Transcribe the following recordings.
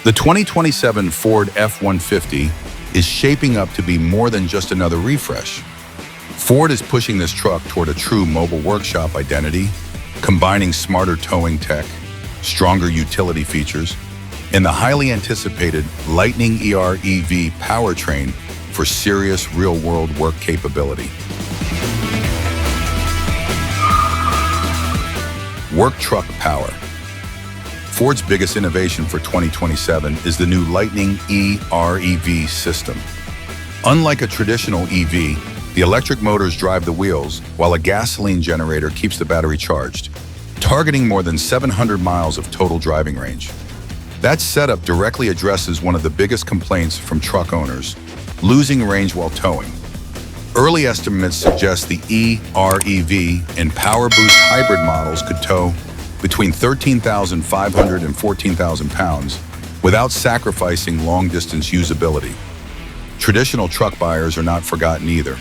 The 2027 Ford F-150 is shaping up to be more than just another refresh. Ford is pushing this truck toward a true mobile workshop identity, combining smarter towing tech, stronger utility features, and the highly anticipated Lightning EREV powertrain for serious real-world work capability. Work truck power. Ford's biggest innovation for 2027 is the new Lightning EREV system. Unlike a traditional EV, the electric motors drive the wheels, while a gasoline generator keeps the battery charged, targeting more than 700 miles of total driving range. That setup directly addresses one of the biggest complaints from truck owners: losing range while towing. Early estimates suggest the EREV and PowerBoost hybrid models could tow between 13,500 and 14,000 pounds without sacrificing long-distance usability. Traditional truck buyers are not forgotten either.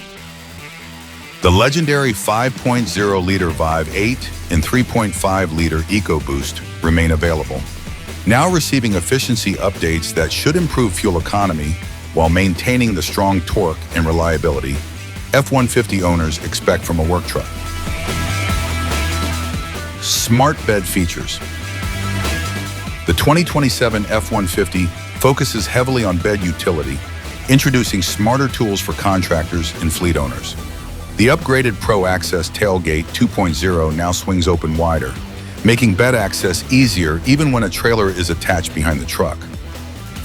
The legendary 5.0-liter Vive 8 and 3.5-liter EcoBoost remain available, now receiving efficiency updates that should improve fuel economy while maintaining the strong torque and reliability F-150 owners expect from a work truck. Smart bed features. The 2027 F-150 focuses heavily on bed utility, introducing smarter tools for contractors and fleet owners. The upgraded Pro Access Tailgate 2.0 now swings open wider, making bed access easier even when a trailer is attached behind the truck.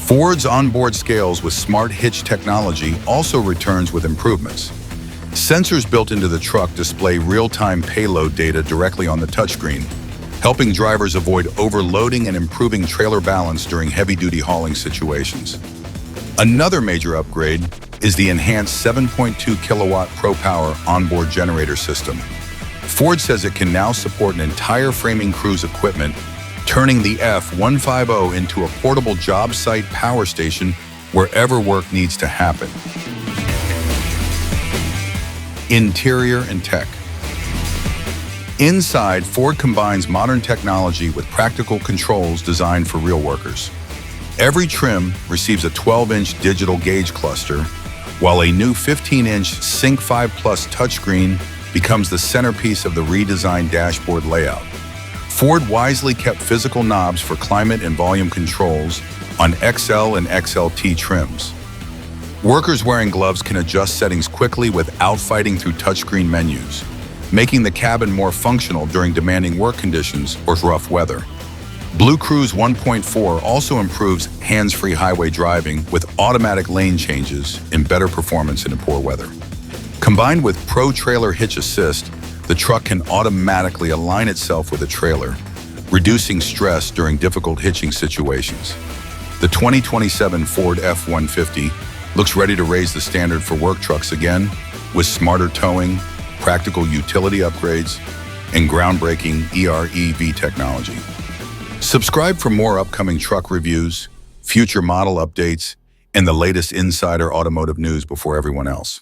Ford's onboard scales with smart hitch technology also returns with improvements. Sensors built into the truck display real-time payload data directly on the touchscreen, helping drivers avoid overloading and improving trailer balance during heavy-duty hauling situations. Another major upgrade is the enhanced 7.2 kilowatt ProPower onboard generator system. Ford says it can now support an entire framing crew's equipment, turning the F-150 into a portable job site power station wherever work needs to happen. Interior and tech. Inside, Ford combines modern technology with practical controls designed for real workers. Every trim receives a 12-inch digital gauge cluster, while a new 15-inch Sync 5 Plus touchscreen becomes the centerpiece of the redesigned dashboard layout. Ford wisely kept physical knobs for climate and volume controls on XL and XLT trims. Workers wearing gloves can adjust settings quickly without fighting through touchscreen menus, making the cabin more functional during demanding work conditions or rough weather. Blue Cruise 1.4 also improves hands-free highway driving with automatic lane changes and better performance in poor weather. Combined with Pro Trailer Hitch Assist, the truck can automatically align itself with a trailer, reducing stress during difficult hitching situations. The 2027 Ford F-150 looks ready to raise the standard for work trucks again, with smarter towing, practical utility upgrades, and groundbreaking EREV technology. Subscribe for more upcoming truck reviews, future model updates, and the latest insider automotive news before everyone else.